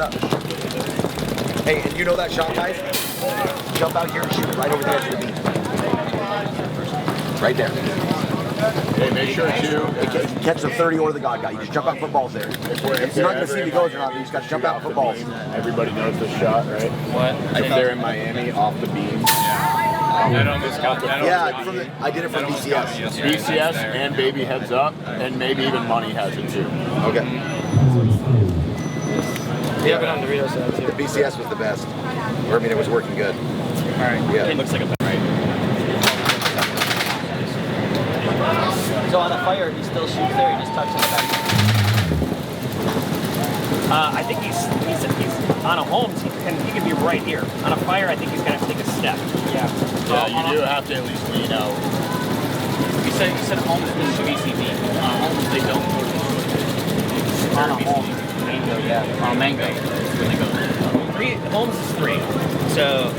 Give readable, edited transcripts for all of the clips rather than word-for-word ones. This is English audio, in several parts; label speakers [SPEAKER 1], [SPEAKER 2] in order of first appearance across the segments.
[SPEAKER 1] up. Hey, and you know that shot, guys? Jump out here and shoot right over there to the beam. Right there.
[SPEAKER 2] Hey, make sure to
[SPEAKER 1] catch the 30 or the God guy. You just jump out and put balls there. If you're not going to see if he goes or not, you just got to jump out and put balls.
[SPEAKER 2] Everybody knows this shot, right?
[SPEAKER 3] What?
[SPEAKER 2] If they're in Miami, off the beam.
[SPEAKER 1] Yeah, I did it from BCS.
[SPEAKER 2] BCS and baby heads up, and maybe even money has it too.
[SPEAKER 1] Okay.
[SPEAKER 4] Yeah, but on Doritos side too.
[SPEAKER 1] The BCS was the best. Or, I mean, it was working good.
[SPEAKER 3] All right.
[SPEAKER 1] Yeah.
[SPEAKER 3] It looks like a right.
[SPEAKER 5] So on a fire, he still shoots there. He just tucks in the back.
[SPEAKER 6] I think he's on a homes. He can be right here. On a fire, I think he's gonna have to take a step.
[SPEAKER 5] Yeah.
[SPEAKER 2] Yeah, you do have to at least lean out.
[SPEAKER 3] You said homes is BCD. Homes they don't go to the
[SPEAKER 5] On a home. Mango, yeah.
[SPEAKER 3] On mango. When they go.
[SPEAKER 6] Holmes is 3, so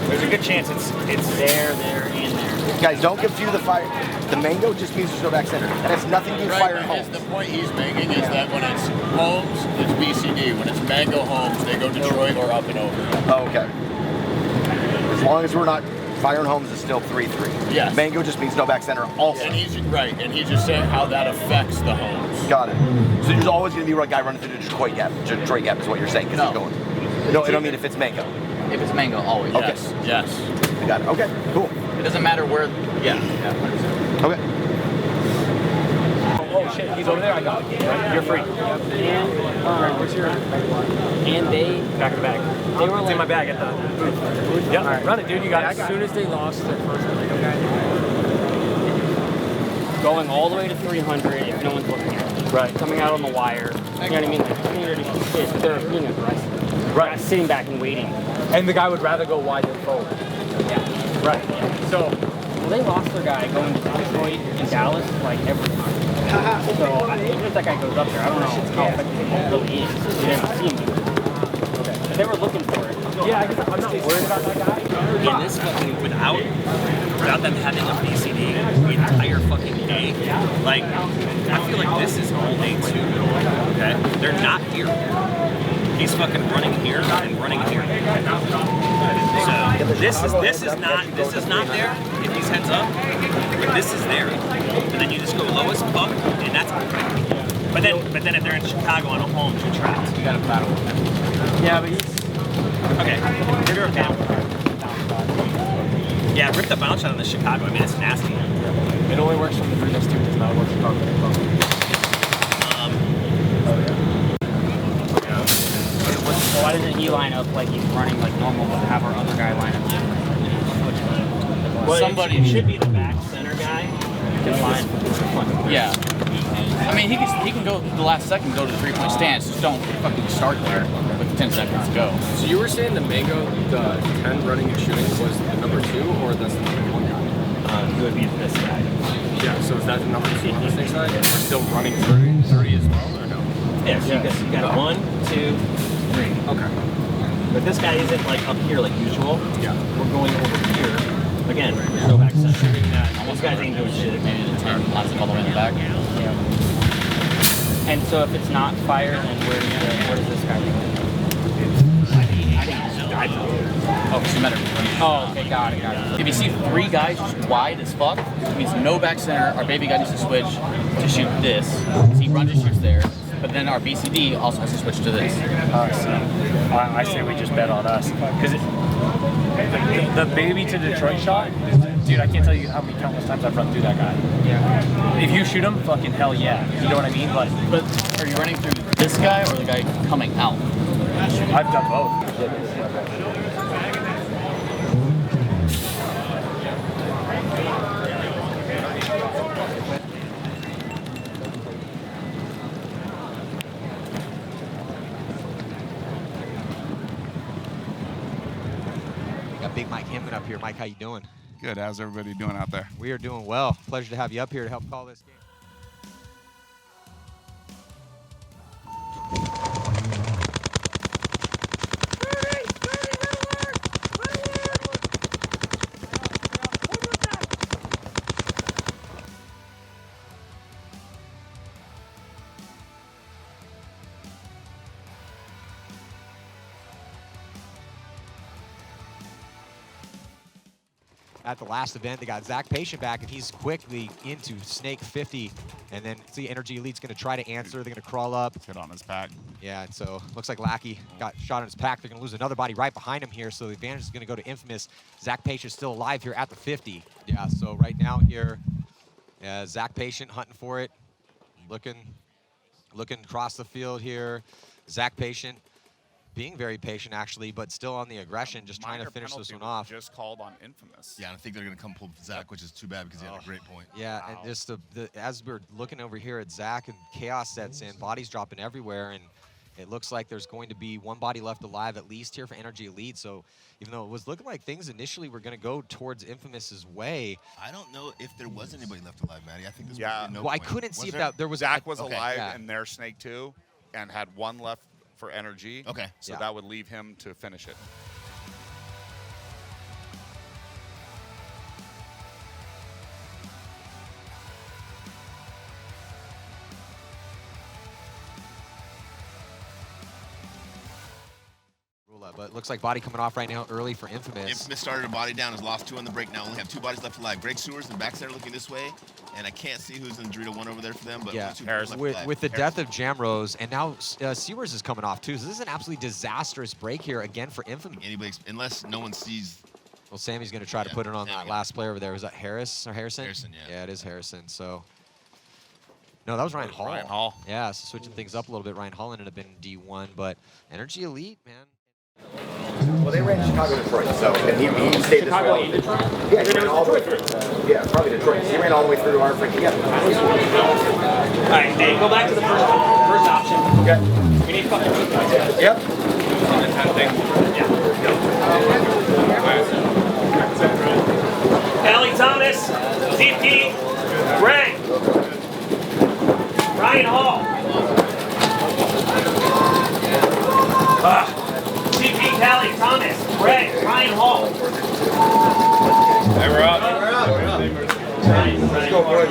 [SPEAKER 6] there's a good chance it's there, and there.
[SPEAKER 1] Guys, don't confuse the fire. The mango just means there's no back center. That has nothing to do with fire and homes.
[SPEAKER 2] The point he's making is that when it's homes, it's BCD. When it's mango homes, they go Detroit or up and over.
[SPEAKER 1] Oh, okay. As long as we're not, fire and homes is still 3-3.
[SPEAKER 2] Yes.
[SPEAKER 1] Mango just means no back center also.
[SPEAKER 2] And he's right, and he's just saying how that affects the homes.
[SPEAKER 1] Got it. So there's always going to be a guy running through the Detroit gap. Detroit gap is what you're saying, because he's going. No, I don't mean if it's mango.
[SPEAKER 3] If it's mango, always.
[SPEAKER 1] Okay.
[SPEAKER 2] Yes.
[SPEAKER 1] I got it. Okay, cool.
[SPEAKER 3] It doesn't matter where. Yeah.
[SPEAKER 1] Okay.
[SPEAKER 6] Oh shit, he's over there. I got it. You're free.
[SPEAKER 5] And
[SPEAKER 6] where's your?
[SPEAKER 5] And they
[SPEAKER 6] Back of the bag.
[SPEAKER 5] They were
[SPEAKER 6] It's in my bag at the booth. Yep.
[SPEAKER 4] All right.
[SPEAKER 6] Run it, dude. You got it.
[SPEAKER 4] As soon as they lost their first Mango guy,
[SPEAKER 5] going all the way to 300 if no one's looking at them.
[SPEAKER 6] Right.
[SPEAKER 5] Coming out on the wire. You know what I mean? Like, they're being aggressive.
[SPEAKER 6] Right.
[SPEAKER 5] Not sitting back and waiting.
[SPEAKER 6] And the guy would rather go wide than forward.
[SPEAKER 5] Yeah.
[SPEAKER 6] Right. So.
[SPEAKER 5] Well, they lost their guy going to Detroit and Dallas like every time. So even if that guy goes up there, I don't know how effective it really is. They didn't see him. Okay. But they were looking for it.
[SPEAKER 6] Yeah, I guess I'm not worried about that guy.
[SPEAKER 7] In this fucking, without them having a BCD the entire fucking day, like, I feel like this is all day 2, okay? They're not here. He's fucking running here and running here. So, this is not there if he's heads up, but this is there. And then you just go lowest puck, and that's but then if they're in Chicago on a home, you're trapped.
[SPEAKER 3] You gotta battle with him.
[SPEAKER 6] Yeah, but he's
[SPEAKER 7] Okay. You're okay. Yeah, rip the bounce shot on the Chicago. I mean, it's nasty.
[SPEAKER 6] it only works from the free throw too. It does not work from concrete.
[SPEAKER 5] So why doesn't he line up like he's running like normal, but have our other guy line up?
[SPEAKER 7] Well,
[SPEAKER 3] Somebody
[SPEAKER 7] it should be the back center guy.
[SPEAKER 5] Can line.
[SPEAKER 3] Yeah. I mean, he can go the last second, go to the 3-point stance. Just don't fucking start there with 10 seconds to go.
[SPEAKER 4] So you were saying the Mango, the 10 running and shooting was the number 2, or that's the number 1 guy?
[SPEAKER 6] He would be this guy.
[SPEAKER 4] Yeah, so is that the number 2 on the same side? And we're still running 30 as well, or no?
[SPEAKER 6] Yeah, so you got 1, 2, 3.
[SPEAKER 4] Okay.
[SPEAKER 6] But this guy isn't like up here like usual.
[SPEAKER 4] Yeah.
[SPEAKER 6] We're going over here. Again, there's no back center. Those guys ain't doing shit.
[SPEAKER 3] Maybe the 10 lines up all the way in the back.
[SPEAKER 5] Yeah. And so if it's not fire, then where does this guy go?
[SPEAKER 3] Oh, it's a matter.
[SPEAKER 5] Oh, okay, got it.
[SPEAKER 3] If you see 3 guys just wide as fuck, it means no back center. Our baby guy needs to switch to shoot this. So he runs and shoots there. But then our BCD also has to switch to this.
[SPEAKER 6] I say we just bet on us because the baby to Detroit shot, dude. I can't tell you how many countless times I've run through that guy.
[SPEAKER 5] Yeah.
[SPEAKER 6] If you shoot him, fucking hell yeah. You know what I mean? But
[SPEAKER 3] Are you running through this guy or the guy coming out?
[SPEAKER 6] I've done both.
[SPEAKER 8] Got Big Mike Hammond up here. Mike, how you doing?
[SPEAKER 9] Good. How's everybody doing out there?
[SPEAKER 8] We are doing well. Pleasure to have you up here to help call this game. at the last event. They got Zach Patient back, and he's quickly into Snake 50. And then see, NRG Elite's going to try to answer. They're going to crawl up.
[SPEAKER 9] Hit on his pack.
[SPEAKER 8] Yeah, and so looks like Lackey got shot in his pack. They're going to lose another body right behind him here, so the advantage is going to go to Infamous. Zach Patient's still alive here at the 50. Yeah, so right now here, Zach Patient hunting for it, looking across the field here. Zach Patient being very patient, actually, but still on the aggression, just trying to finish this one off.
[SPEAKER 9] Just called on Infamous.
[SPEAKER 2] Yeah, and I think they're going to come pull Zach, which is too bad because he had a great point.
[SPEAKER 8] Yeah, and just as we're looking over here at Zach, and chaos sets in, bodies dropping everywhere, and it looks like there's going to be one body left alive at least here for NRG Elite. So even though it was looking like things initially were going to go towards Infamous's way.
[SPEAKER 2] I don't know if there was anybody left alive, Matty. I think this
[SPEAKER 9] Yeah.
[SPEAKER 2] was no
[SPEAKER 8] Well, I
[SPEAKER 2] point.
[SPEAKER 8] couldn't see
[SPEAKER 2] Was
[SPEAKER 8] if
[SPEAKER 2] there?
[SPEAKER 8] there was
[SPEAKER 9] Zach was
[SPEAKER 8] okay,
[SPEAKER 9] alive
[SPEAKER 8] yeah.
[SPEAKER 9] in their Snake 2 and had one left for NRG.
[SPEAKER 2] Okay.
[SPEAKER 9] So
[SPEAKER 8] Yeah.
[SPEAKER 9] that would leave him to finish it.
[SPEAKER 8] But it looks like body coming off right now early for Infamous.
[SPEAKER 2] Infamous started a body down, has lost 2 on the break now. Only have 2 bodies left alive. Greg Sewers in the back center looking this way, and I can't see who's in Dorito 1 over there for them, but
[SPEAKER 8] Yeah,
[SPEAKER 2] only 2 people left alive.
[SPEAKER 8] with the death of Jamrose, and now Sewers is coming off too. So this is an absolutely disastrous break here again for Infamous.
[SPEAKER 2] Anybody, unless no one sees.
[SPEAKER 8] Well, Sammy's going to try to put it on that last player over there. Was that Harris or Harrison?
[SPEAKER 2] Harrison, yeah.
[SPEAKER 8] Yeah, it is Harrison. So. No, that was Ryan Hall.
[SPEAKER 9] Ryan Hall.
[SPEAKER 8] Yeah, so switching things up a little bit. Ryan Hall ended up in D1, but NRG Elite, man.
[SPEAKER 1] Well, they ran Chicago, Detroit, so and he stayed this
[SPEAKER 5] Chicago
[SPEAKER 1] well.
[SPEAKER 5] and Detroit?
[SPEAKER 1] Yeah, he ran all the way through. Yeah, probably Detroit. He ran all the way through to our freaking. Yeah.
[SPEAKER 5] All right, hey, go back to the first option.
[SPEAKER 1] Okay.
[SPEAKER 5] We need fucking two guys.
[SPEAKER 1] Yep.
[SPEAKER 5] Kelly Thomas, CP, Greg, Ryan Hall. CP, Kelly Thomas, Greg, Ryan Hall.
[SPEAKER 4] Hey, we're up.
[SPEAKER 1] Let's go, boys.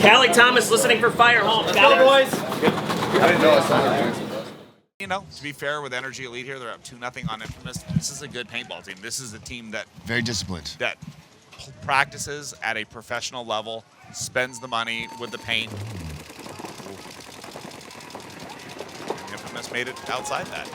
[SPEAKER 5] Kelly Thomas listening for Fire Hall. Let's go, boys.
[SPEAKER 1] I didn't know I saw it.
[SPEAKER 9] You know, to be fair with NRG Elite here, they're up 2-0 on Infamous. This is a good paintball team. This is a team that
[SPEAKER 2] Very disciplined.
[SPEAKER 9] practices at a professional level, spends the money with the paint. Infamous made it outside that.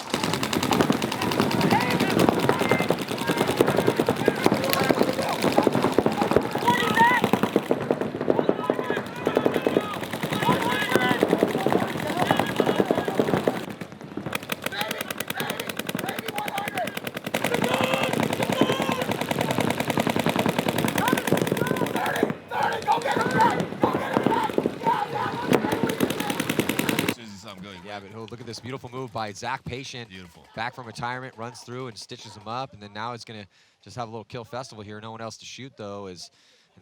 [SPEAKER 8] Yeah, but look at this beautiful move by Zach Patient.
[SPEAKER 2] Beautiful.
[SPEAKER 8] Back from retirement, runs through and stitches him up, and then now it's going to just have a little kill festival here. No one else to shoot, though, and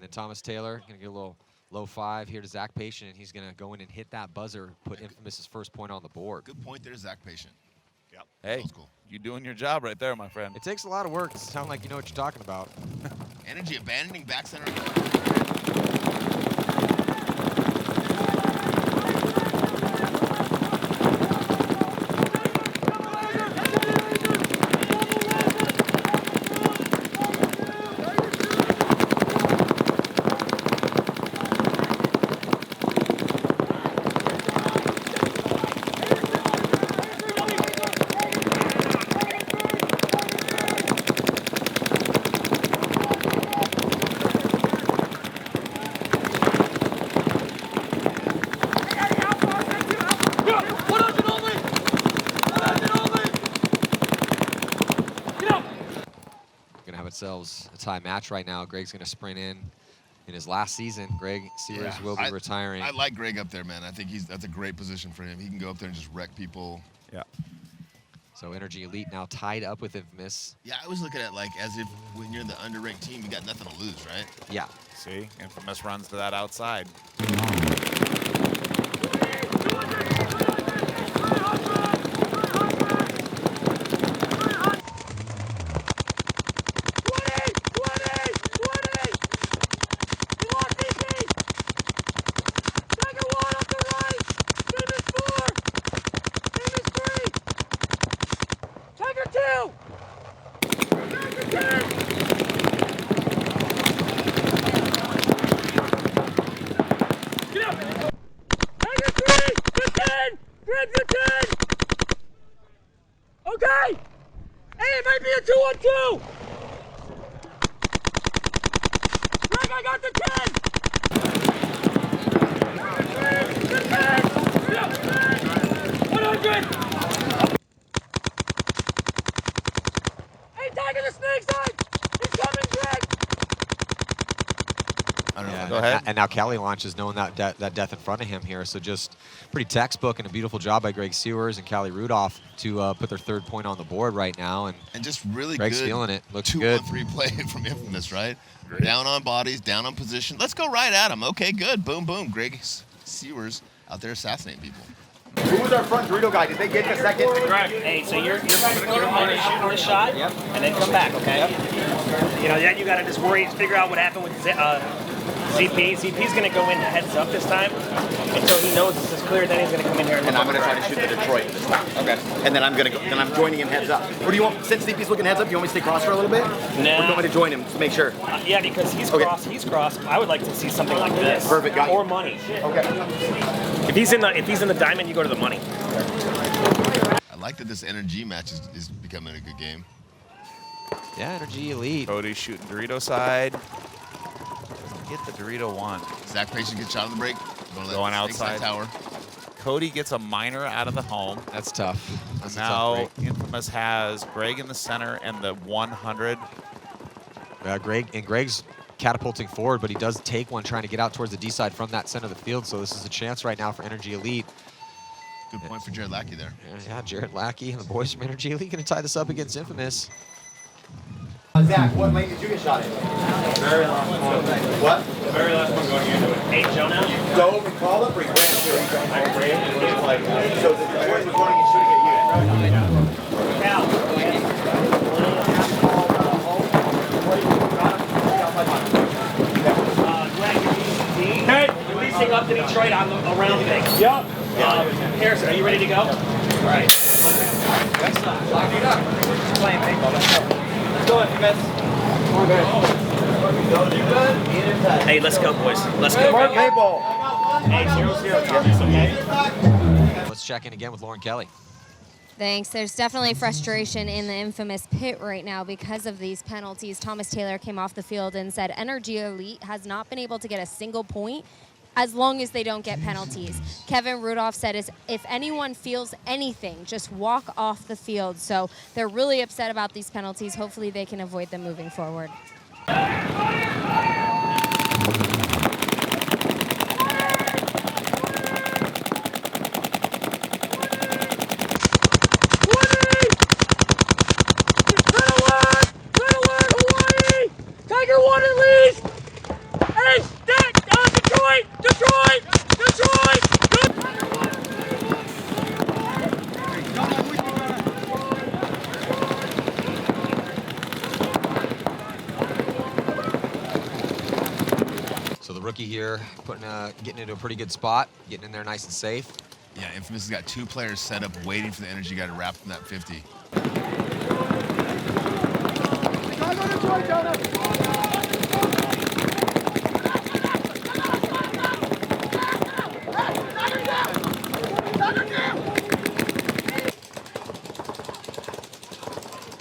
[SPEAKER 8] then Thomas Taylor going to get a little low 5 here to Zach Patient, and he's going to go in and hit that buzzer, put Infamous's first point on the board.
[SPEAKER 2] Good point there, Zach Patient.
[SPEAKER 9] Yep. Hey,
[SPEAKER 2] Old school.
[SPEAKER 9] you doing your job right there, my friend.
[SPEAKER 8] It takes a lot of work. It sounds like you know what you're talking about.
[SPEAKER 2] Energy abandoning back center.
[SPEAKER 8] Ourselves a tie match right now. Greg's going to sprint in his last season. Greg Sears will be retiring.
[SPEAKER 2] I like Greg up there, man. I think that's a great position for him. He can go up there and just wreck people.
[SPEAKER 9] Yeah.
[SPEAKER 8] So NRG Elite now tied up with Infamous.
[SPEAKER 2] Yeah, I was looking at like as if when you're the underranked team, you got nothing to lose, right?
[SPEAKER 8] Yeah.
[SPEAKER 9] See, Infamous runs to that outside.
[SPEAKER 10] Okay! Hey, it might be a 2-on-2! Greg, I got the 10! 100! Hey, Tiger, the snake side! He's coming, Greg!
[SPEAKER 9] I don't know.
[SPEAKER 8] Yeah,
[SPEAKER 9] Go ahead.
[SPEAKER 8] And now Kelly launches knowing that that death in front of him here. So just pretty textbook and a beautiful job by Greg Sewers and Callie Rudolph to put their 3rd point on the board right now. And
[SPEAKER 11] just really
[SPEAKER 8] Greg's
[SPEAKER 11] good
[SPEAKER 8] feeling it. Looks good.
[SPEAKER 11] 2-on-3 play from Infamous, right? Down on bodies, down on position. Let's go right at him. Okay, good. Boom, boom. Greg Sewers out there assassinating people.
[SPEAKER 1] Who was our front Dorito guy? Did they get the second?
[SPEAKER 5] Correct. Hey, so you're only shooting the shot, and then come back, okay? You know, then you got to just figure out what happened with ZP. ZP's going to go in heads up this time until he knows this is clear. Then he's going to come in here
[SPEAKER 1] And I'm going to try to shoot the Detroit this time. Okay. And then I'm going to go. Then I'm joining him heads up. Or do you want, since CP's looking heads up, you want me to stay cross for a little bit?
[SPEAKER 5] Nah.
[SPEAKER 1] Or do you want me to join him to make sure?
[SPEAKER 5] Yeah, because he's cross. He's cross. I would like to see something like this.
[SPEAKER 1] Perfect. Got you.
[SPEAKER 5] Or money.
[SPEAKER 1] Okay.
[SPEAKER 5] If he's in the diamond, you go to the money.
[SPEAKER 11] I like that this NRG match is becoming a good game.
[SPEAKER 8] Yeah, NRG Elite.
[SPEAKER 9] Cody's shooting Dorito side. Doesn't get the Dorito one.
[SPEAKER 11] Zach Patient gets shot on the break.
[SPEAKER 9] Going outside.
[SPEAKER 11] Tower.
[SPEAKER 9] Cody gets a minor out of the home.
[SPEAKER 8] That's tough. That's
[SPEAKER 9] Now
[SPEAKER 8] a tough break.
[SPEAKER 9] Infamous has Greg in the center and the 100.
[SPEAKER 8] Greg's catapulting forward, but he does take one trying to get out towards the D side from that center of the field. So this is a chance right now for NRG Elite.
[SPEAKER 11] Good point for Jared Lackey there.
[SPEAKER 8] Yeah, Jared Lackey and the boys from NRG Elite going to tie this up against Infamous.
[SPEAKER 1] Zach, what lane did you get shot in?
[SPEAKER 5] Very last one.
[SPEAKER 1] What?
[SPEAKER 5] The very last one going into it. Hey, Jonah.
[SPEAKER 1] Go and call up or he ran through. So the boys was running and shooting at you.
[SPEAKER 5] Cal. Greg, you're releasing up to Detroit on the around thing. Yep. Harrison, are you ready to go? All right. Playing paintball. Let's go, Hey, let's go, boys. Let's go.
[SPEAKER 1] More paintball.
[SPEAKER 5] Hey, 0-0, Thomas, okay?
[SPEAKER 8] Let's check in again with Lauren Kelly.
[SPEAKER 12] Thanks. There's definitely frustration in the Infamous pit right now because of these penalties. Thomas Taylor came off the field and said NRG Elite has not been able to get a single point as long as they don't get penalties. Kevin Rudolph said if anyone feels anything, just walk off the field. So they're really upset about these penalties. Hopefully they can avoid them moving forward.
[SPEAKER 10] Tiger 1 at least! Hey, Detroit! Detroit! Detroit!
[SPEAKER 8] So the rookie here getting into a pretty good spot, getting in there nice and safe.
[SPEAKER 11] Yeah, Infamous has got 2 players set up waiting for the NRG guy to wrap from that 50.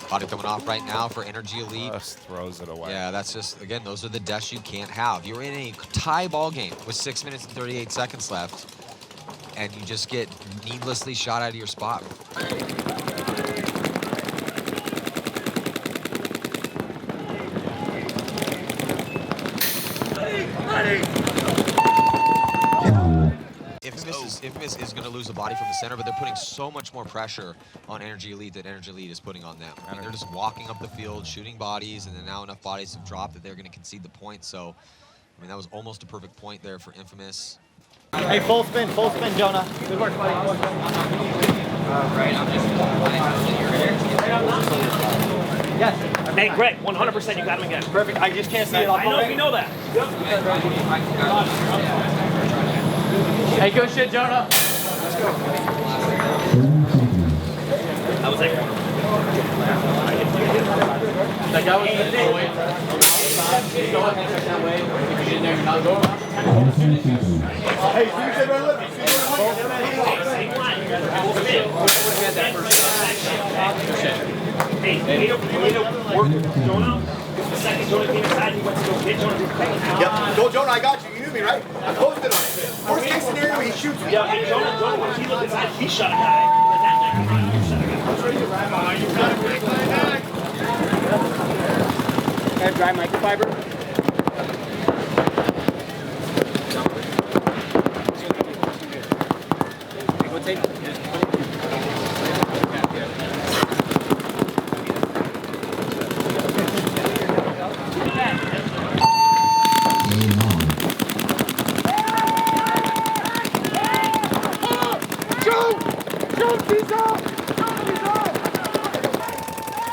[SPEAKER 8] Body coming off right now for NRG Elite.
[SPEAKER 9] Just throws it away.
[SPEAKER 8] Yeah, that's just, again, those are the deaths you can't have. You're in a tie ball game with 6 minutes and 38 seconds left, and you just get needlessly shot out of your spot. Infamous is going to lose a body from the center, but they're putting so much more pressure on NRG Elite that NRG Elite is putting on them. I mean, they're just walking up the field, shooting bodies, and then now enough bodies have dropped that they're going to concede the point. So, I mean, that was almost a perfect point there for Infamous.
[SPEAKER 5] Hey, full spin, Jonah. Good work, buddy. Yes. Hey, Greg, 100%, you got him again. Perfect. I just can't see it. I know, we know that. Hey, good shit, Jonah. Let's go. How was that?
[SPEAKER 3] That guy was going that way. That way. If you get in there, you're not going.
[SPEAKER 1] Hey, you said right left.
[SPEAKER 5] The second Jonah came inside, he went to go get Jonah to the paint.
[SPEAKER 1] Yep. Go, Jonah, I got you. You knew me, right? I posted on it. Worst case scenario, he shoots me.
[SPEAKER 5] Yeah, and Jonah, when he looked inside, he shot a guy. But that night, he shot a guy.
[SPEAKER 1] I'm ready to ride on. You got a great play back.
[SPEAKER 6] Can I dry microfiber?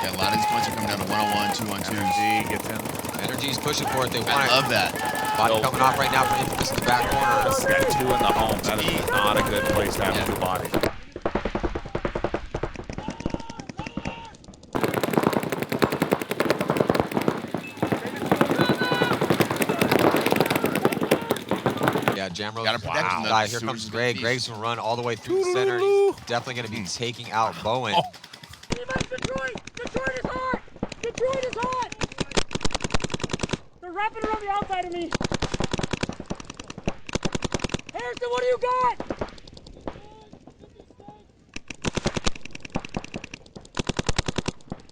[SPEAKER 11] Yeah, a lot of these points are coming down to 1-on-1, 2-on-2s.
[SPEAKER 9] NRG gets in.
[SPEAKER 8] NRG's pushing for it. They want
[SPEAKER 11] I
[SPEAKER 8] it.
[SPEAKER 11] love that.
[SPEAKER 8] Body coming off right now for Infamous in the back corner.
[SPEAKER 9] This got 2 in the home. That is not a good place to have 2 bodies.
[SPEAKER 8] Yeah, Jamro's
[SPEAKER 11] Gotta protect him, though.
[SPEAKER 8] Here
[SPEAKER 11] Sewers
[SPEAKER 8] comes
[SPEAKER 11] is
[SPEAKER 8] Greg.
[SPEAKER 11] beast.
[SPEAKER 8] Greg's gonna run all the way through the center. He's definitely gonna be taking out Bowen.
[SPEAKER 10] Detroit! Detroit is hot! Detroit is hot! They're wrapping around the outside of me. Harrison, what do you got?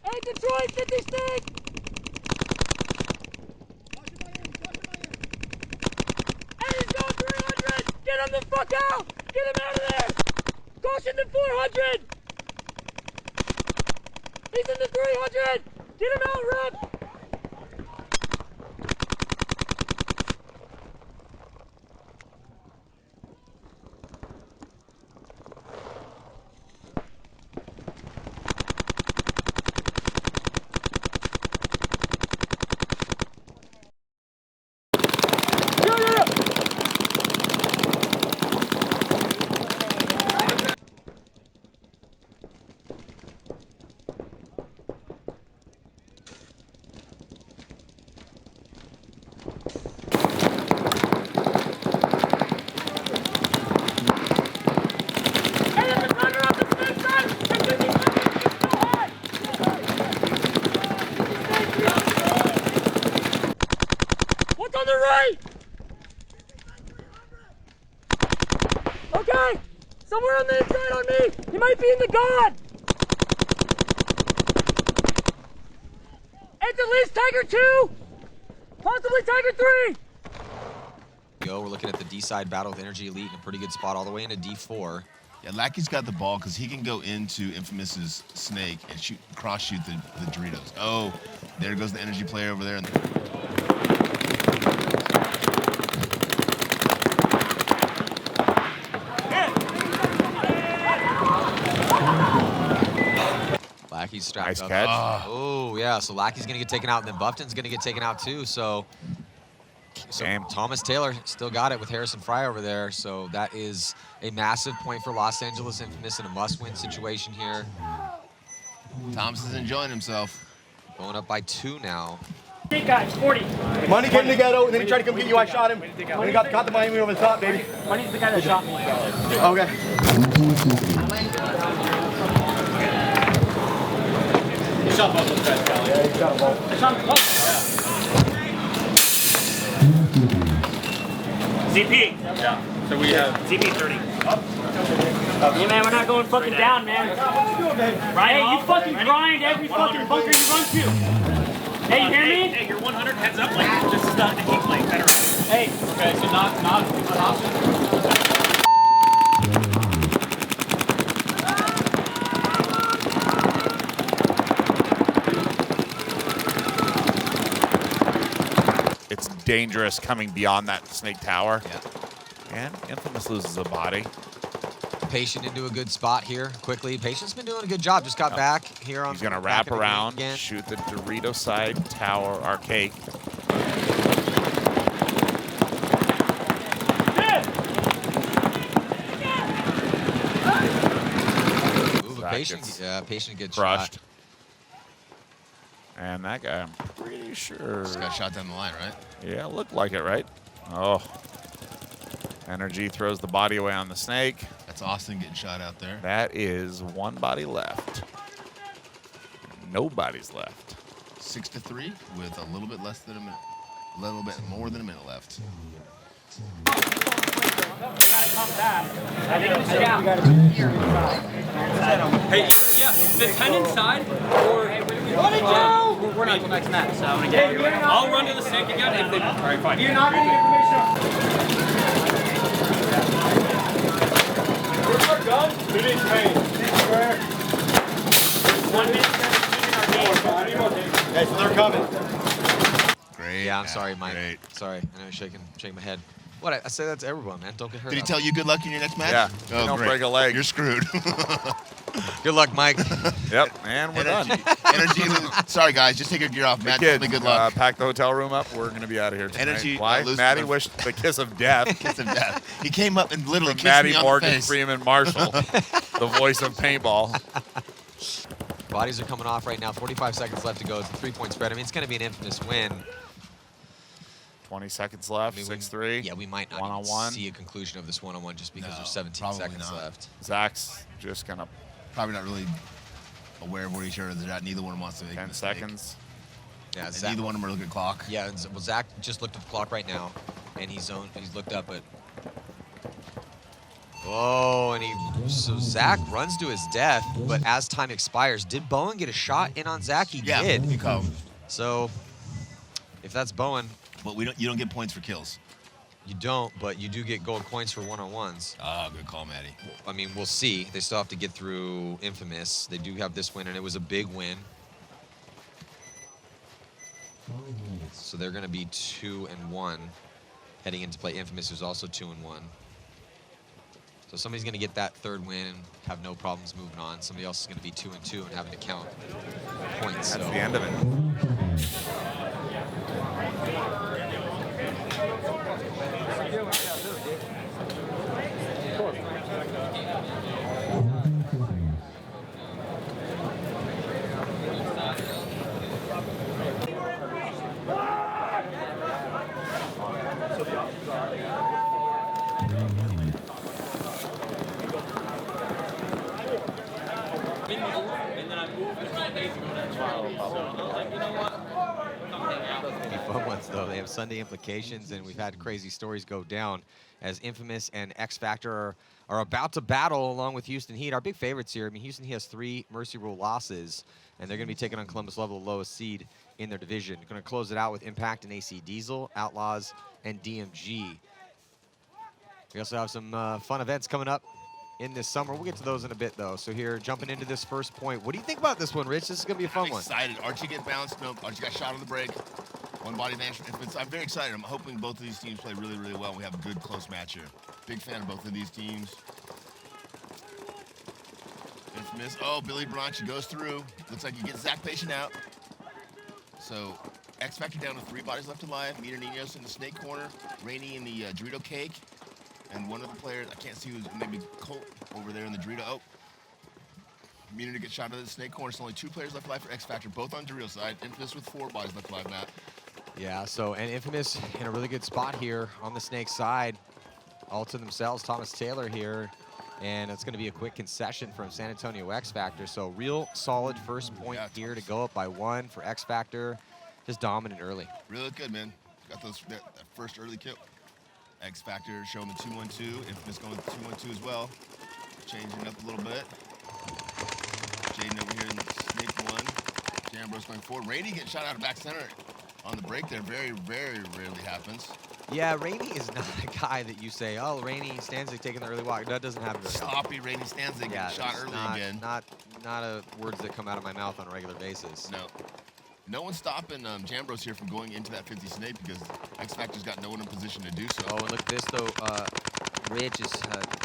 [SPEAKER 10] Hey, Detroit, 50 stick! Hey, he's going 300! Get him the fuck out! Get him out of there! Caution to 400! He's in the 300! Get him out, Rob! What's on the right? Okay, somewhere on the inside on me. He might be in the god. It's at least Tiger 2, possibly Tiger 3.
[SPEAKER 8] We're looking at the D-side battle with NRG Elite in a pretty good spot all the way into D4.
[SPEAKER 11] Yeah, Lackey's got the ball because he can go into Infamous's snake and shoot, cross-shoot the Doritos. Oh, there goes the NRG player over there.
[SPEAKER 8] Lackey's strapped
[SPEAKER 9] Nice
[SPEAKER 8] up.
[SPEAKER 9] catch.
[SPEAKER 8] Oh, yeah. So Lackey's going to get taken out, and then Buffton's going to get taken out too. So Thomas Taylor still got it with Harrison Fry over there. So that is a massive point for Los Angeles Infamous in a must-win situation here.
[SPEAKER 11] Thomas is enjoying himself.
[SPEAKER 8] Going up by 2 now.
[SPEAKER 10] Hey guys, 40.
[SPEAKER 1] Money came together, and then he tried to come get you. I shot him. When he caught the Miami over the top, baby.
[SPEAKER 10] Money's the guy that shot me.
[SPEAKER 1] Okay.
[SPEAKER 3] You shot both of them, Kelly.
[SPEAKER 1] Yeah, he shot them both.
[SPEAKER 10] I shot him both.
[SPEAKER 5] ZP.
[SPEAKER 3] Yeah. So we have
[SPEAKER 5] ZP 30.
[SPEAKER 10] Hey man, we're not going fucking down, man. Hey, you fucking grind every fucking bunker you run to. Hey, you hear me?
[SPEAKER 5] Hey, you're 100 heads up, like, just start to keep like better.
[SPEAKER 10] Hey.
[SPEAKER 3] okay. So not an option.
[SPEAKER 9] It's dangerous coming beyond that snake tower.
[SPEAKER 8] Yeah.
[SPEAKER 9] And Infamous loses a body.
[SPEAKER 8] Patient into a good spot here quickly. Patient's been doing a good job. Just got back here on.
[SPEAKER 9] He's going to wrap around, shoot the Dorito side tower arcade.
[SPEAKER 8] Ooh, Patient gets
[SPEAKER 9] crushed.
[SPEAKER 8] shot.
[SPEAKER 9] And that guy, I'm pretty sure.
[SPEAKER 11] Just got shot down the line, right?
[SPEAKER 9] Yeah, looked like it, right? Oh. NRG throws the body away on the snake.
[SPEAKER 11] That's Austin getting shot out there.
[SPEAKER 9] That is one body left. Nobody's left.
[SPEAKER 11] 6-3 with a little bit less than a minute. A little bit more than a minute left.
[SPEAKER 10] Hey, yeah, the 10 inside, or we're not till next match, so I'll run to the snake again if they. All right, fine. You're not going to get permission. We're done. We need paint. 1 minute 17 in our game.
[SPEAKER 1] Okay, so they're coming.
[SPEAKER 11] Great.
[SPEAKER 8] Yeah, I'm sorry, Mike.
[SPEAKER 11] Great.
[SPEAKER 8] Sorry, I know you're shaking my head. What? I say that to everyone, man. Don't get hurt.
[SPEAKER 11] Did he tell you good luck in your next match?
[SPEAKER 9] Yeah.
[SPEAKER 11] Oh,
[SPEAKER 9] don't
[SPEAKER 11] great.
[SPEAKER 9] break a leg.
[SPEAKER 11] You're screwed.
[SPEAKER 8] Good luck, Mike.
[SPEAKER 9] Yep, and we're done.
[SPEAKER 11] Energy. Sorry, guys. Just take your gear off. Matt,
[SPEAKER 9] Kids,
[SPEAKER 11] good luck.
[SPEAKER 9] pack the hotel room up. We're going to be out of here tonight.
[SPEAKER 11] Energy.
[SPEAKER 9] Why? Maddie wished the kiss of death.
[SPEAKER 11] Kiss of death. He came up and literally
[SPEAKER 9] From
[SPEAKER 11] kissed
[SPEAKER 9] Maddie
[SPEAKER 11] me on
[SPEAKER 9] Morgan
[SPEAKER 11] the face.
[SPEAKER 9] Freeman Marshall, the voice of paintball.
[SPEAKER 8] Bodies are coming off right now. 45 seconds left to go. It's a 3-point spread. I mean, it's going to be an infamous win.
[SPEAKER 9] 20 seconds left, 6-3.
[SPEAKER 8] Yeah, we might not
[SPEAKER 9] one-on-one.
[SPEAKER 8] see a conclusion of this one-on-one just because
[SPEAKER 11] No,
[SPEAKER 8] there's 17
[SPEAKER 11] probably
[SPEAKER 8] seconds
[SPEAKER 11] not.
[SPEAKER 8] left.
[SPEAKER 9] Zach's just going to
[SPEAKER 11] Probably not really aware of where each other is at. Neither one wants to make
[SPEAKER 9] 10
[SPEAKER 11] a mistake.
[SPEAKER 9] seconds.
[SPEAKER 8] Yeah,
[SPEAKER 11] And
[SPEAKER 8] Zach,
[SPEAKER 11] neither one of them are looking at the clock.
[SPEAKER 8] yeah, well, Zach just looked at the clock right now, and he's looked up at. Oh, and so Zach runs to his death, but as time expires, did Bowen get a shot in on Zach? He
[SPEAKER 11] Yeah,
[SPEAKER 8] did.
[SPEAKER 11] he called.
[SPEAKER 8] So, if that's Bowen,
[SPEAKER 11] But you don't get points for kills.
[SPEAKER 8] you don't, but you do get gold coins for one-on-ones.
[SPEAKER 11] Ah, good call, Maddie.
[SPEAKER 8] I mean, we'll see. They still have to get through Infamous. They do have this win, and it was a big win. So they're going to be 2-1 heading into play. Infamous is also 2-1. So somebody's going to get that third win and have no problems moving on. Somebody else is going to be 2-2 and having to count points.
[SPEAKER 9] That's
[SPEAKER 8] so.
[SPEAKER 9] the end of it. Be fun ones though. They have Sunday implications, and we've had crazy stories go down as Infamous and X Factor are about to battle along with Houston Heat, our big favorites here. I mean, Houston Heat has 3 Mercy Rule losses, and they're going to be taking on Columbus Level, the lowest seed in their division. Going to close it out with Impact and AC Diesel, Outlaws, and DMG. We also have some fun events coming up in this summer. We'll get to those in a bit, though. So here, jumping into this first point. What do you think about this one, Rich? This is going to be a fun
[SPEAKER 11] I'm
[SPEAKER 8] one.
[SPEAKER 11] excited. Archie get bounced. No, Archie got shot on the break. One body advantage. I'm very excited. I'm hoping both of these teams play really, really well. We have a good, close match here. Big fan of both of these teams. Infamous. Oh, Billy Bronchi goes through. Looks like he gets Zach Patient out. So, X Factor down to 3 bodies left alive. Meter Ninos in the snake corner. Rainey in the Dorito cake. And one of the players, I can't see who's, maybe Colt over there in the Dorito. Oh. Meter to get shot out of the snake corner. So only 2 players left alive for X Factor, both on Dorito side. Infamous with 4 bodies left alive, Matt.
[SPEAKER 8] Yeah, so, and Infamous in a really good spot here on the Snake side. All to themselves, Thomas Taylor here. And it's going to be a quick concession from San Antonio X Factor. So real solid first point here to go up by 1 for X Factor. Just dominant early.
[SPEAKER 11] Really good, man. Got that first early kill. X Factor showing the 2-1-2. Infamous going with the 2-1-2 as well. Changing up a little bit. Jaden over here in the snake 1. Jambros going forward. Rainey getting shot out of back center on the break there. Very, very rarely happens.
[SPEAKER 8] Yeah, Rainey is not a guy that you say, oh, Rainey Stanzik taking the early walk. That doesn't happen very often.
[SPEAKER 11] Sloppy Rainey Stanzik getting shot
[SPEAKER 8] it's
[SPEAKER 11] early again.
[SPEAKER 8] Not words that come out of my mouth on a regular basis.
[SPEAKER 11] No. No one's stopping Jambros here from going into that 50 snake because X Factor's got no one in position to do so.
[SPEAKER 8] Oh, and look at this, though. Rich is,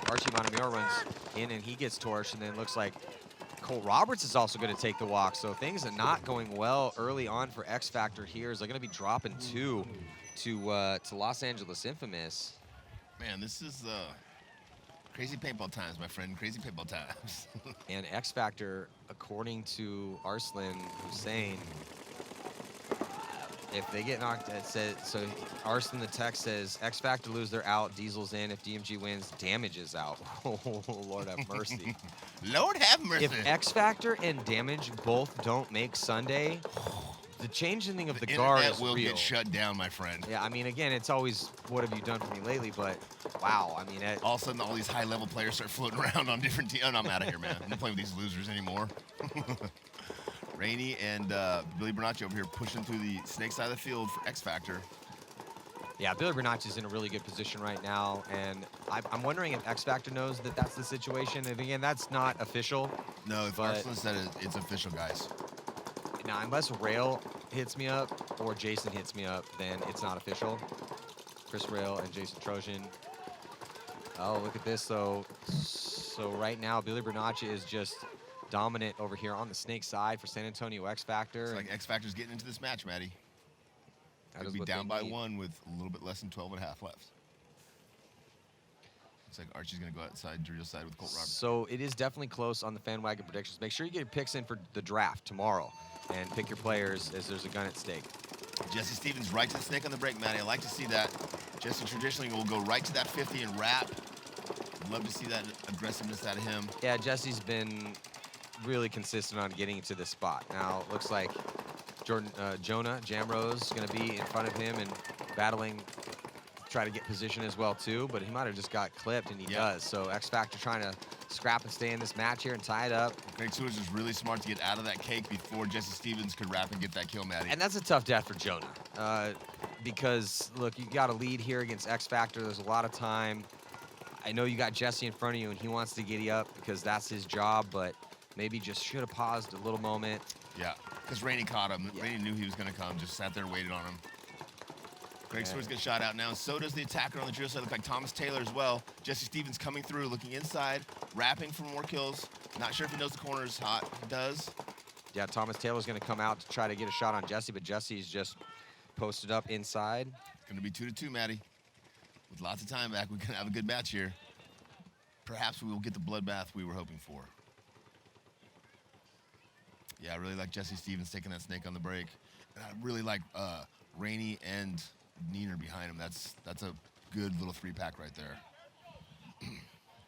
[SPEAKER 8] Archie Montemayor runs in and he gets torched, and then it looks like Cole Roberts is also going to take the walk. So things are not going well early on for X Factor here. They're going to be dropping 2 to Los Angeles Infamous.
[SPEAKER 11] Man, this is crazy paintball times, my friend. Crazy paintball times.
[SPEAKER 8] And X Factor, according to Arslan Hussein,
[SPEAKER 9] If they get knocked, it says, so Arson the text says, X Factor lose, they're out, Diesel's in. If DMG wins, Damage is out. Oh, Lord have mercy.
[SPEAKER 11] Lord have mercy.
[SPEAKER 9] If X Factor and Damage both don't make Sunday, the changing of the guard
[SPEAKER 11] internet
[SPEAKER 9] is
[SPEAKER 11] will
[SPEAKER 9] real.
[SPEAKER 11] get shut down, my friend.
[SPEAKER 9] Yeah, I mean, again, it's always, what have you done for me lately? But wow, I mean,
[SPEAKER 11] all of a sudden, all these high-level players start floating around on different teams. Oh, no, I'm out of here, man. I'm not playing with these losers anymore. Ryne and Billy Bernacchi over here pushing through the snake side of the field for X Factor.
[SPEAKER 9] Yeah, Billy Bernacchi's in a really good position right now, and I'm wondering if X Factor knows that that's the situation. And again, that's not official.
[SPEAKER 11] No, if Arslan said it's official, guys.
[SPEAKER 9] Now, unless Rail hits me up or Jason hits me up, then it's not official. Chris Rail and Jason Trojan. Oh, look at this, though. So right now, Billy Bernacchi is just dominant over here on the snake side for San Antonio X Factor.
[SPEAKER 11] It's like X Factor's getting into this match, Matty.
[SPEAKER 9] That
[SPEAKER 11] Could be down by 1 with a little bit less than 12 and a half left. Looks like Archie's going to go outside Drio's side with Colt Roberts.
[SPEAKER 9] So it is definitely close on the fan wagon predictions. Make sure you get your picks in for the draft tomorrow and pick your players as there's a gun at stake.
[SPEAKER 11] Jesse Stevens right to the snake on the break, Matty. I like to see that. Jesse traditionally will go right to that 50 and wrap. Love to see that aggressiveness out of him.
[SPEAKER 9] Yeah, Jesse's been really consistent on getting into this spot. Now, it looks like Jonah Jamrose is going to be in front of him and battling, try to get position as well, too. But he might have just got clipped, and he does. So X Factor trying to scrap and stay in this match here and tie it up.
[SPEAKER 11] Greg Sewers is really smart to get out of that cake before Jesse Stevens could wrap and get that kill, Matty.
[SPEAKER 9] And that's a tough death for Jonah. Because, look, you got a lead here against X Factor. There's a lot of time. I know you got Jesse in front of you, and he wants to giddy up because that's his job, but maybe just should have paused a little moment.
[SPEAKER 11] Yeah, because Ryne caught him. Yeah. Ryne knew he was going to come, just sat there and waited on him. Greg Sewers gets shot out now, and so does the attacker on the drill side. Look like Thomas Taylor as well. Jesse Stevens coming through, looking inside, wrapping for more kills. Not sure if he knows the corner is hot. He does.
[SPEAKER 9] Yeah, Thomas Taylor's going to come out to try to get a shot on Jesse, but Jesse's just posted up inside.
[SPEAKER 11] It's going to be 2-2, Matty. With lots of time back, we can have a good match here. Perhaps we will get the bloodbath we were hoping for. Yeah, I really like Jesse Stevens taking that snake on the break. And I really like Ryne and Neener behind him. That's a good little 3-pack right there.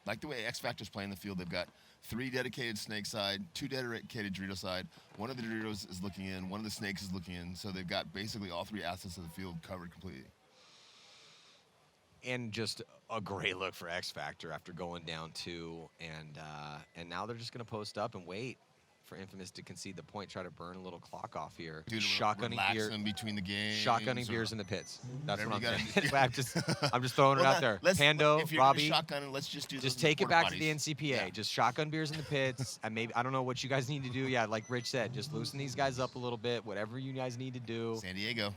[SPEAKER 11] Like the way X Factor's playing the field, they've got 3 dedicated snake side, 2 dedicated Dorito side. One of the Doritos is looking in, one of the snakes is looking in. So they've got basically all 3 assets of the field covered completely. And
[SPEAKER 9] just a great look for X Factor after going down 2, and now they're just going to post up and wait for Infamous to concede the point, try to burn a little clock off here.
[SPEAKER 11] Dude,
[SPEAKER 9] shotgunning beer
[SPEAKER 11] in between the games.
[SPEAKER 9] Shotgunning beers in the pits. That's what I'm saying.
[SPEAKER 11] Yeah.
[SPEAKER 9] I'm just throwing it out there. Pando,
[SPEAKER 11] if you're
[SPEAKER 9] Robbie,
[SPEAKER 11] shotgunning, let's just
[SPEAKER 9] take it back
[SPEAKER 11] bodies.
[SPEAKER 9] to the NCPA. Yeah. Just shotgun beers in the pits, and maybe I don't know what you guys need to do. Yeah, like Rich said, just loosen these guys up a little bit. Whatever you guys need to do.
[SPEAKER 11] San Diego.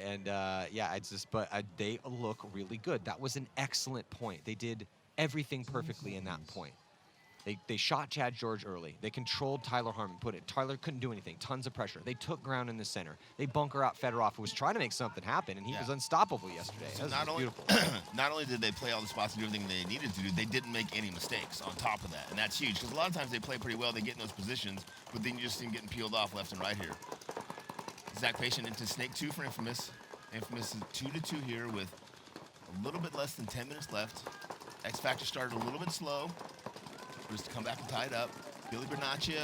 [SPEAKER 9] And yeah, it's just, but they look really good. That was an excellent point. They did everything perfectly in that point. They shot Chad George early. They controlled Tyler Harmon. Tyler couldn't do anything. Tons of pressure. They took ground in the center. They bunker out Fedorov, who was trying to make something happen, and he was unstoppable yesterday.
[SPEAKER 11] So
[SPEAKER 9] that was beautiful.
[SPEAKER 11] Not only did they play all the spots and do everything they needed to do, they didn't make any mistakes on top of that, and that's huge. Because a lot of times they play pretty well, they get in those positions, but then you just see them getting peeled off left and right here. Zach Patient into Snake 2 for Infamous. Infamous is 2-2 here with a little bit less than 10 minutes left. X Factor started a little bit slow. Just to come back and tie it up. Billy Bernacchi,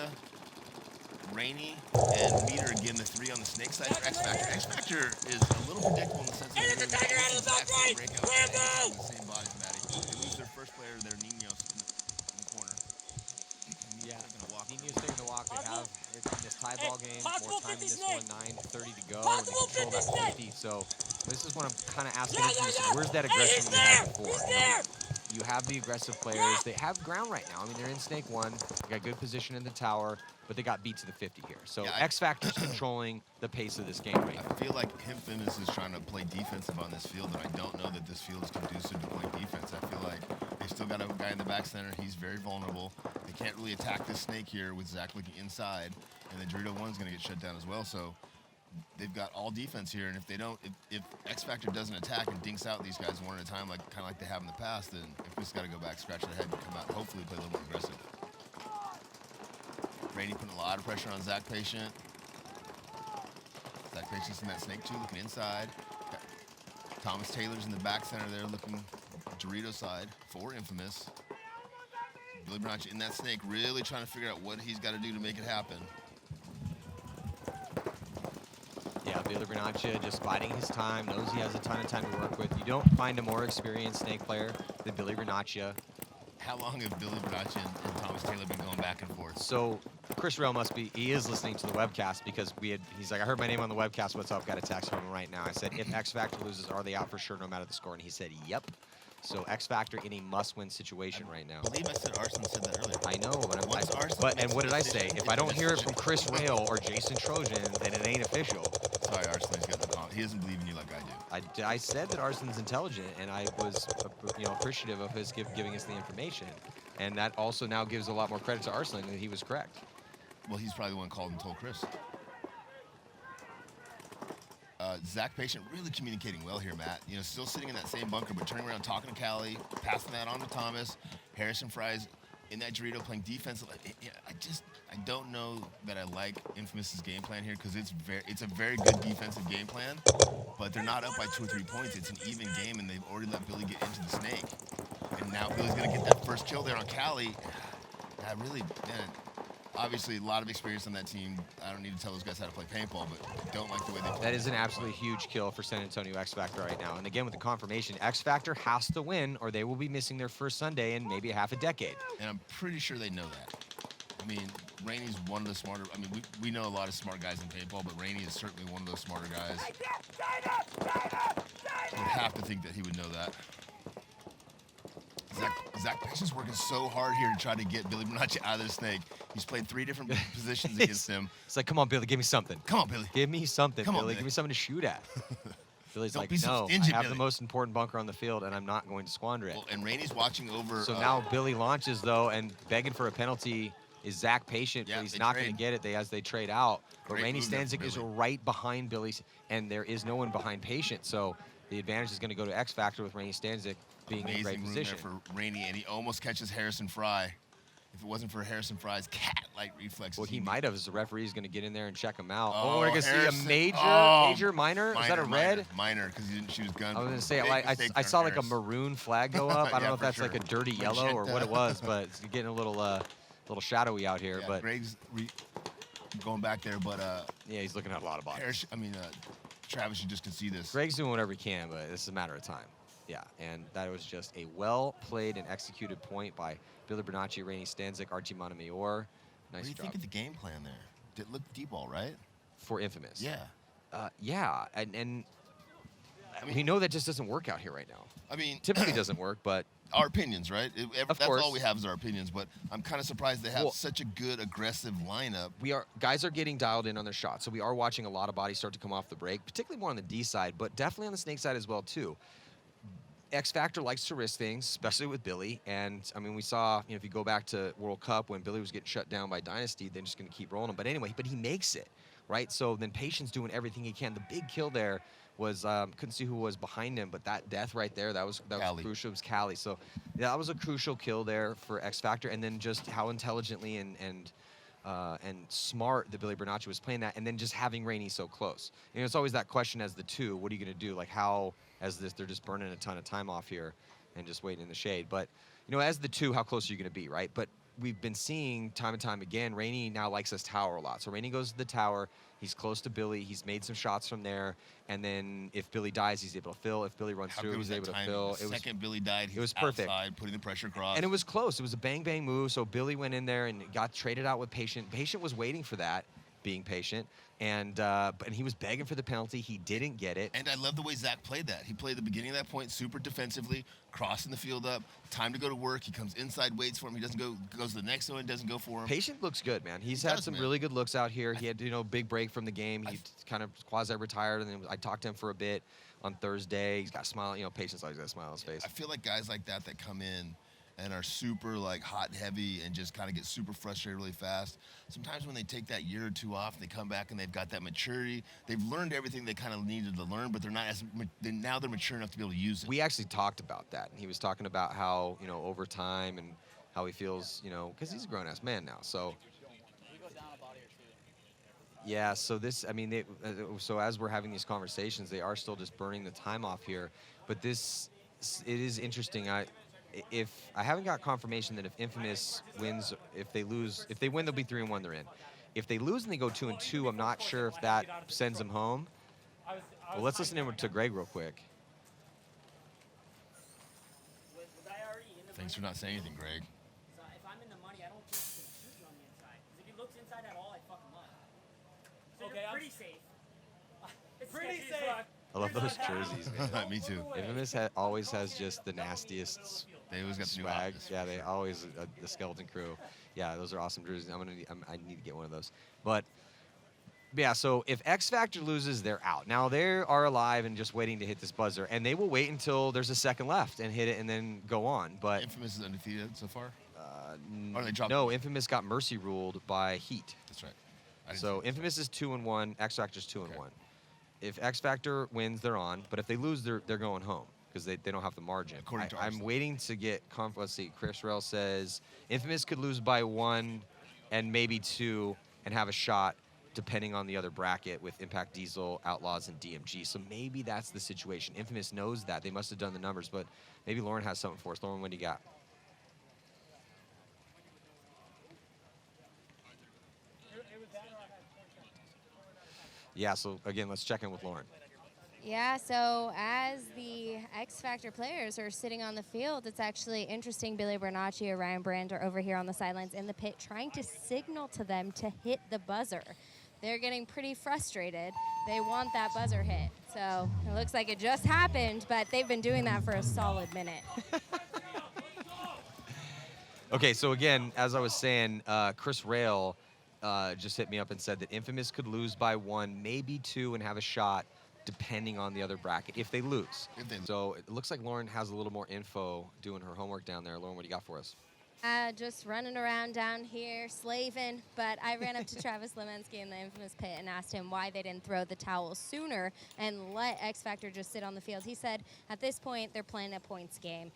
[SPEAKER 11] Ryne, and Meter again, the 3 on the snake side for X Factor. X Factor is a little predictable in the sense that they're the tiger out of the back right. The same bodies, Matty. They lose their first player, their Ninos in the corner.
[SPEAKER 9] Yeah, Ninos taking the walk. They have in this tie ball game more time in this one, 9:30 to go, and they control that 50. So this is what I'm kind of asking. Where's that aggression we had before? You have the aggressive players. They have ground right now. I mean, they're in Snake 1. They got good position in the tower, but they got beat to the 50 here. So yeah, X Factor's controlling the pace of this game right now.
[SPEAKER 11] I feel like Infamous is trying to play defensive on this field, and I don't know that this field is conducive to playing defense. I feel like they still got a guy in the back center. He's very vulnerable. They can't really attack this snake here with Zach looking inside, and then Dorito 1's going to get shut down as well. So they've got all defense here, and if they don't, if X Factor doesn't attack and dinks out these guys one at a time, kind of like they have in the past, then Infamous got to go back, scratch their head, and come out and hopefully play a little more aggressive. Ryne putting a lot of pressure on Zach Patient. Zach Patience in that snake too, looking inside. Thomas Taylor's in the back center there, looking Dorito side for Infamous. Billy Bernacci in that snake, really trying to figure out what he's got to do to make it happen.
[SPEAKER 9] Yeah, Billy Bernacci just biding his time, knows he has a ton of time to work with. You don't find a more experienced snake player than Billy Bernacci.
[SPEAKER 11] How long have Billy Bernacci and Thomas Taylor been going back and forth?
[SPEAKER 9] So Chris Rail he is listening to the webcast because he's like, I heard my name on the webcast, what's up? Got a text from him right now. I said, if X Factor loses, are they out for sure no matter the score? And he said, yep. So X Factor in a must-win situation right now.
[SPEAKER 11] I believe I said Arson said that earlier.
[SPEAKER 9] I know, but and what did I say? If I don't hear it from Chris Rail or Jason Trojan, then it ain't official.
[SPEAKER 11] Sorry, Arson's got the call. He doesn't believe in you like I do.
[SPEAKER 9] I said that Arson's intelligent, and I was appreciative of his giving us the information. And that also now gives a lot more credit to Arson that he was correct.
[SPEAKER 11] Well, he's probably the one called and told Chris. Zach Patient really communicating well here, Matt. You know, still sitting in that same bunker, but turning around, talking to Callie, passing that on to Thomas. Harrison Fry's in that Dorito playing defensive. I don't know that I like Infamous's game plan here because it's a very good defensive game plan, but they're not up by 2 or 3 points. It's an even game, and they've already let Billy get into the snake. And now Billy's going to get that first kill there on Callie. Obviously, a lot of experience on that team. I don't need to tell those guys how to play paintball, but I don't like the way they play.
[SPEAKER 9] That is an absolutely huge kill for San Antonio X Factor right now. And again, with the confirmation, X Factor has to win or they will be missing their first Sunday in maybe half a decade.
[SPEAKER 11] And I'm pretty sure they know that. I mean, Rainey's one of the smarter. I mean, we know a lot of smart guys in paintball, but Rainey is certainly one of those smarter guys. You'd have to think that he would know that. Zach Patience working so hard here to try to get Billy Bernacci out of the snake. He's played 3 different positions against him.
[SPEAKER 9] It's like, come on, Billy, give me something.
[SPEAKER 11] Come on, Billy.
[SPEAKER 9] Give me something,
[SPEAKER 11] Come on,
[SPEAKER 9] Billy.
[SPEAKER 11] Billy.
[SPEAKER 9] Give me something to shoot at. Billy's
[SPEAKER 11] Don't
[SPEAKER 9] like,
[SPEAKER 11] be so
[SPEAKER 9] no,
[SPEAKER 11] stingy,
[SPEAKER 9] I have
[SPEAKER 11] Billy.
[SPEAKER 9] the most important bunker on the field, and I'm not going to squander it.
[SPEAKER 11] Well, and Rainey's watching over.
[SPEAKER 9] So now Billy launches, though, and begging for a penalty is Zach Patient, but he's not going to get it as they trade out. But
[SPEAKER 11] Great
[SPEAKER 9] Rainey
[SPEAKER 11] move there for
[SPEAKER 9] Stanzik is
[SPEAKER 11] Billy.
[SPEAKER 9] right behind Billy, and there is no one behind Patient. So the advantage is going to go to X Factor with Rainey Stanzik being in a great
[SPEAKER 11] Amazing room
[SPEAKER 9] position.
[SPEAKER 11] there for Rainey, and he almost catches Harrison Fry. If it wasn't for Harrison Fry's cat-like reflexes.
[SPEAKER 9] Well, he might have, as the referee is going to get in there and check him out.
[SPEAKER 11] Oh,
[SPEAKER 9] we're going to see a
[SPEAKER 11] Harrison.
[SPEAKER 9] major, minor? Is that a red?
[SPEAKER 11] Minor, because he didn't shoot his gun.
[SPEAKER 9] I was going to say,
[SPEAKER 11] Big mistake
[SPEAKER 9] I
[SPEAKER 11] there,
[SPEAKER 9] saw like a
[SPEAKER 11] Harris.
[SPEAKER 9] maroon flag go up. I don't
[SPEAKER 11] Yeah,
[SPEAKER 9] know if
[SPEAKER 11] for
[SPEAKER 9] that's
[SPEAKER 11] sure.
[SPEAKER 9] like a dirty yellow or what it was, but it's getting a little shadowy out here.
[SPEAKER 11] Yeah,
[SPEAKER 9] but
[SPEAKER 11] Greg's going back there, but
[SPEAKER 9] yeah, he's looking at a lot of bodies.
[SPEAKER 11] Travis, you just can see this.
[SPEAKER 9] Greg's doing whatever he can, but it's a matter of time. Yeah, and that was just a well-played and executed point by Billy Bernacci, Rainey Stanzik, Archie Montemayor.
[SPEAKER 11] What
[SPEAKER 9] Nice
[SPEAKER 11] do you
[SPEAKER 9] job.
[SPEAKER 11] think of the game plan there? Did it look deep ball, right?
[SPEAKER 9] For Infamous.
[SPEAKER 11] Yeah.
[SPEAKER 9] Yeah, and we know that just doesn't work out here right now.
[SPEAKER 11] I mean,
[SPEAKER 9] typically doesn't work, but
[SPEAKER 11] our opinions, right?
[SPEAKER 9] Of
[SPEAKER 11] That's
[SPEAKER 9] course.
[SPEAKER 11] all we have is our opinions, but I'm kind of surprised they have
[SPEAKER 9] Well,
[SPEAKER 11] such a good, aggressive lineup.
[SPEAKER 9] Guys are getting dialed in on their shots, so we are watching a lot of bodies start to come off the break, particularly more on the D side, but definitely on the snake side as well too. X Factor likes to risk things, especially with Billy. And I mean, we saw, if you go back to World Cup when Billy was getting shut down by Dynasty, they're just going to keep rolling him. But anyway, he makes it, right? So then Patience doing everything he can. The big kill there was couldn't see who was behind him, but that death right there, that was crucial. It was Callie. So yeah, that was a crucial kill there for X Factor. And then just how intelligently and smart that Billy Bernacci was playing that, and then just having Rainey so close. It's always that question as the two, what are you going to do? Like how, as this, they're just burning a ton of time off here and just waiting in the shade. But, as the two, how close are you going to be, right? But we've been seeing time and time again, Rainey now likes this tower a lot. So Rainey goes to the tower. He's close to Billy. He's made some shots from there. And then if Billy dies, he's able to fill. If Billy runs through, he's able to fill.
[SPEAKER 11] The second Billy died, he
[SPEAKER 9] was perfect.
[SPEAKER 11] outside, putting the pressure across.
[SPEAKER 9] And it was close. It was a bang-bang move. So Billy went in there and got traded out with Patient. Patient was waiting for that, being patient. And he was begging for the penalty. He didn't get it.
[SPEAKER 11] And I love the way Zach played that. He played the beginning of that point super defensively, crossing the field up, time to go to work. He comes inside, waits for him. He doesn't go, goes to the next one, doesn't go for him.
[SPEAKER 9] Patient looks good, man. He's had some really good looks out here. He had, big break from the game. He kind of quasi-retired, and then I talked to him for a bit on Thursday. He's got a smile. Patient's always got a smile on his face.
[SPEAKER 11] I feel like guys like that come in and are super hot and heavy and just kind of get super frustrated really fast. Sometimes when they take that year or two off, they come back and they've got that maturity. They've learned everything they kind of needed to learn, but they're not now they're mature enough to be able to use it.
[SPEAKER 9] We actually talked about that. And he was talking about how, over time and how he feels, because he's a grown-ass man now. So Yeah, so this, I mean, so as we're having these conversations, they are still just burning the time off here. But this, it is interesting. If I haven't got confirmation that if Infamous wins, if they lose, if they win, they'll be 3-1, they're in. If they lose and they go 2-2, I'm not sure if that sends them home. Well, let's listen in to Greg real quick.
[SPEAKER 11] Thanks for not saying anything, Greg.
[SPEAKER 10] So if I'm in the money, I don't think he can shoot me on the inside. Because if he looks inside at all, I fuck him up. So okay, you're pretty safe. It's pretty safe.
[SPEAKER 9] I love those jerseys, man.
[SPEAKER 11] Me too.
[SPEAKER 9] Infamous always has just the nastiest
[SPEAKER 11] They always got the new
[SPEAKER 9] swag.
[SPEAKER 11] outfits.
[SPEAKER 9] Yeah, they always, the Skeleton Crew. Yeah, those are awesome jerseys. I need to get one of those. But yeah, so if X Factor loses, they're out. Now they are alive and just waiting to hit this buzzer, and they will wait until there's a second left and hit it and then go on. But
[SPEAKER 11] Infamous is undefeated so far.
[SPEAKER 9] Or
[SPEAKER 11] they dropped
[SPEAKER 9] no, Infamous got mercy ruled by Heat.
[SPEAKER 11] That's right.
[SPEAKER 9] So Infamous is 2-1. X Factor's 2-1. If X Factor wins, they're on. But if they lose, they're going home because they don't have the margin.
[SPEAKER 11] According to
[SPEAKER 9] I'm waiting to get let's see. Chris Rell says Infamous could lose by 1 and maybe 2 and have a shot, depending on the other bracket with Impact Diesel, Outlaws, and DMG. So maybe that's the situation. Infamous knows that. They must have done the numbers, but maybe Lauren has something for us. Lauren, what do you got? Yeah, so again, let's check in with Lauren.
[SPEAKER 12] Yeah, so as the X Factor players are sitting on the field, it's actually interesting. Billy Bernacchi or Ryne Brand are over here on the sidelines in the pit trying to signal to them to hit the buzzer. They're getting pretty frustrated. They want that buzzer hit. So it looks like it just happened, but they've been doing that for a solid minute.
[SPEAKER 9] Okay, so again, as I was saying, Chris Rail just hit me up and said that Infamous could lose by 1, maybe 2, and have a shot, depending on the other bracket, if they lose. So it looks like Lauren has a little more info doing her homework down there. Lauren, what do you got for us?
[SPEAKER 12] Just running around down here, slaving, but I ran up to Travis Lemensky in the Infamous pit and asked him why they didn't throw the towel sooner and let X Factor just sit on the field. He said at this point they're playing a points game.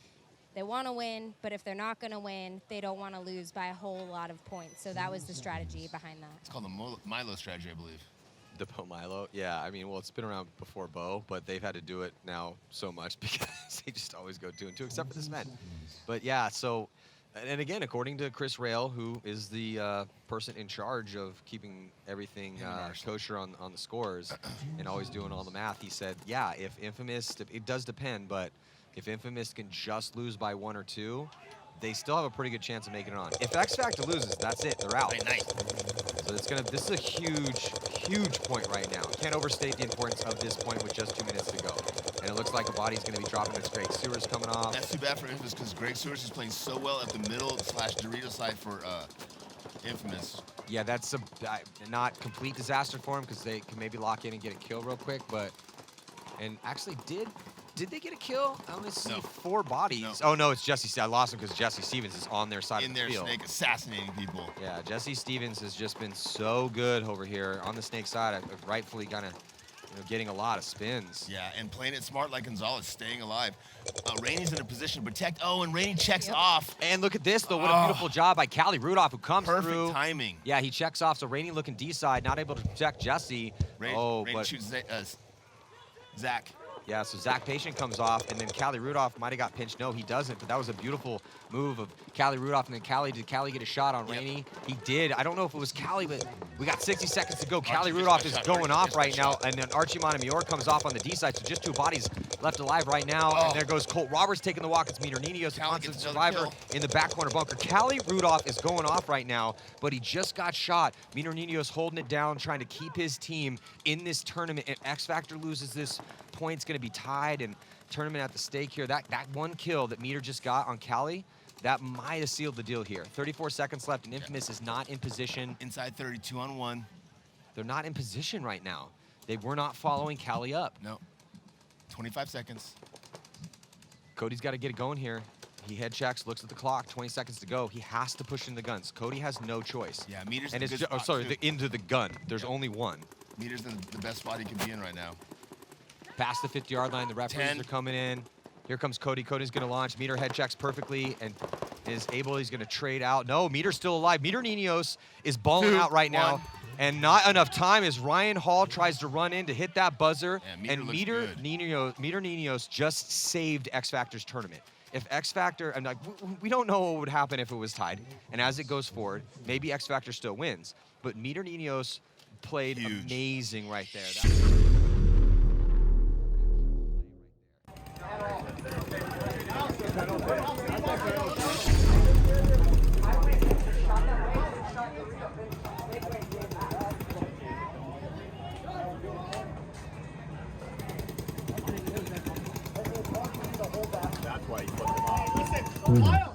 [SPEAKER 12] They want to win, but if they're not going to win, they don't want to lose by a whole lot of points. So that was the strategy behind that.
[SPEAKER 11] It's called the Milo strategy, I believe.
[SPEAKER 9] The Bo Milo? Yeah, I mean, well, it's been around before Bo, but they've had to do it now so much because they just always go 2-2, except for this event. But yeah, so, and again, according to Chris Rail, who is the person in charge of keeping everything kosher on the scores and always doing all the math, he said, yeah, if Infamous, it does depend, but if Infamous can just lose by 1 or 2, they still have a pretty good chance of making it on. If X Factor loses, that's it. They're out. So this is a huge point right now. Can't overstate the importance of this point with just 2 minutes to go. And it looks like the body's going to be dropping. It's Greg Sewers coming off.
[SPEAKER 11] That's too bad for Infamous because Greg Sewers is playing so well at the middle / Dorito side for Infamous.
[SPEAKER 9] Yeah, that's a not complete disaster for him because they can maybe lock in and get a kill real quick. And actually did they get a kill? I only see 4 bodies. No. Oh, no, it's Jesse. I lost him because Jesse Stevens is on their side of the field.
[SPEAKER 11] In their Snake, assassinating people.
[SPEAKER 9] Yeah, Jesse Stevens has just been so good over here on the Snake side. I've rightfully kind of getting a lot of spins.
[SPEAKER 11] Yeah, and playing it smart like Gonzalez, staying alive. Rainey's in a position to protect. Oh, and Rainey checks off.
[SPEAKER 9] And look at this, though. What a beautiful job by Callie Rudolph, who comes through.
[SPEAKER 11] Perfect timing.
[SPEAKER 9] Yeah, he checks off. So Rainey looking D-side, not able to protect Jesse.
[SPEAKER 11] Rainey shoots Zach.
[SPEAKER 9] Yeah, so Zach Patient comes off, and then Callie Rudolph might have got pinched. No, he doesn't, but that was a beautiful move of Callie Rudolph, and then did Callie get a shot on Rainey? He did. I don't know if it was Callie, but we got 60 seconds to go. Callie Rudolph is going off right now, and then Archie Montemayor comes off on the D side, so just 2 bodies left alive right now, and there goes Colt Roberts taking the walk. It's Meter Ninos, a constant survivor in the back corner bunker. Callie Rudolph is going off right now, but he just got shot. Meter Ninos holding it down, trying to keep his team in this tournament. If X Factor loses this, point's going to be tied and tournament at the stake here. That 1 kill that Meter just got on Callie, that might have sealed the deal here. 34 seconds left, and Infamous is not in position.
[SPEAKER 11] Inside 32 on 1.
[SPEAKER 9] They're not in position right now. They were not following Callie up.
[SPEAKER 11] No. 25 seconds.
[SPEAKER 9] Cody's got to get it going here. He head checks, looks at the clock, 20 seconds to go. He has to push in the guns. Cody has no choice.
[SPEAKER 11] Yeah, Meter's
[SPEAKER 9] and
[SPEAKER 11] in
[SPEAKER 9] it's into the gun. There's only 1.
[SPEAKER 11] Meter's in the best spot he can be in right now.
[SPEAKER 9] Past the 50-yard line, the referees are coming in. Here comes Cody. Cody's going to launch. Meter head checks perfectly and is able. He's going to trade out. No, Meter's still alive. Meter Ninos is balling out right now. And not enough time as Ryan Hall tries to run in to hit that buzzer.
[SPEAKER 11] Yeah,
[SPEAKER 9] And Meter Ninos just saved X Factor's tournament. If X Factor, I'm like, we don't know what would happen if it was tied. And as it goes forward, maybe X Factor still wins. But Meter Ninos played amazing right there.
[SPEAKER 11] That's why he put them off.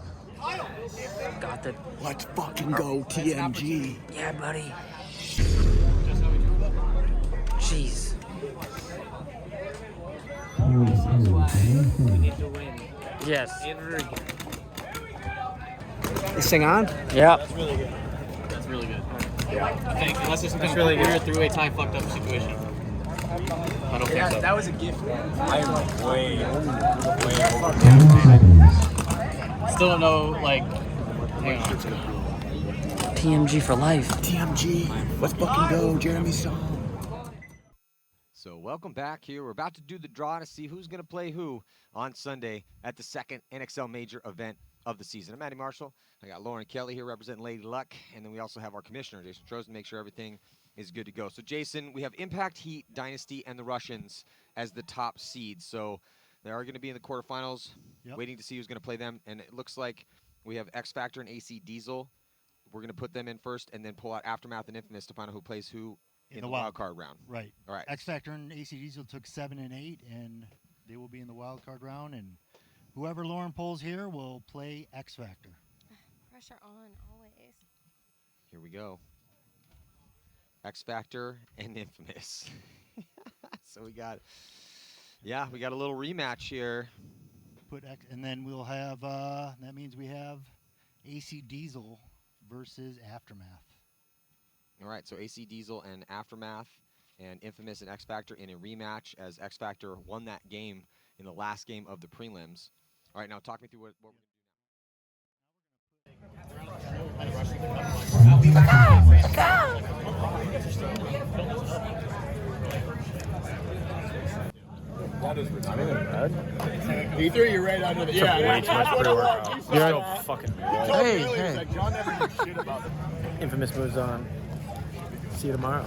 [SPEAKER 10] Got the.
[SPEAKER 11] Let's fucking go, TMG.
[SPEAKER 10] Yeah, buddy. Jeez. We need to win. Yes.
[SPEAKER 13] This thing on?
[SPEAKER 10] Yeah.
[SPEAKER 3] That's really good. That's really good. Yeah. I think unless there's something really weird three-way tie fucked up situation. I don't think so.
[SPEAKER 13] That was a gift. I am way
[SPEAKER 3] Still don't know, like, hang on.
[SPEAKER 10] TMG for life.
[SPEAKER 11] TMG. Let's fucking go, Jeremy Song.
[SPEAKER 9] So welcome back here. We're about to do the draw to see who's going to play who on Sunday at the second NXL major event of the season. I'm Matty Marshall. I got Lauren Kelly here representing Lady Luck. And then we also have our commissioner, Jason Trozen, to make sure everything is good to go. So Jason, we have Impact, Heat, Dynasty, and the Russians as the top seeds. So they are going to be in the quarterfinals, waiting to see who's going to play them. And it looks like we have X Factor and AC Diesel. We're going to put them in first and then pull out Aftermath and Infamous to find out who plays who in the wild card round.
[SPEAKER 14] Right.
[SPEAKER 9] All right.
[SPEAKER 14] X Factor and AC Diesel took 7 and 8, and they will be in the wild card round. And whoever Lauren pulls here will play X Factor.
[SPEAKER 12] Pressure on, always.
[SPEAKER 9] Here we go. X Factor and Infamous. So we got, we got a little rematch here.
[SPEAKER 14] And then we'll have, that means we have AC Diesel versus Aftermath.
[SPEAKER 9] All right, so AC Diesel and Aftermath and Infamous and X Factor in a rematch as X Factor won that game in the last game of the prelims. All right, now talk me through what we're
[SPEAKER 11] That is retarded. He threw you right under the. Yeah,
[SPEAKER 6] way too much pre-workout. Still fucking.
[SPEAKER 13] Hey.
[SPEAKER 11] Like, John never knew shit about it.
[SPEAKER 6] Infamous moves on. See you tomorrow.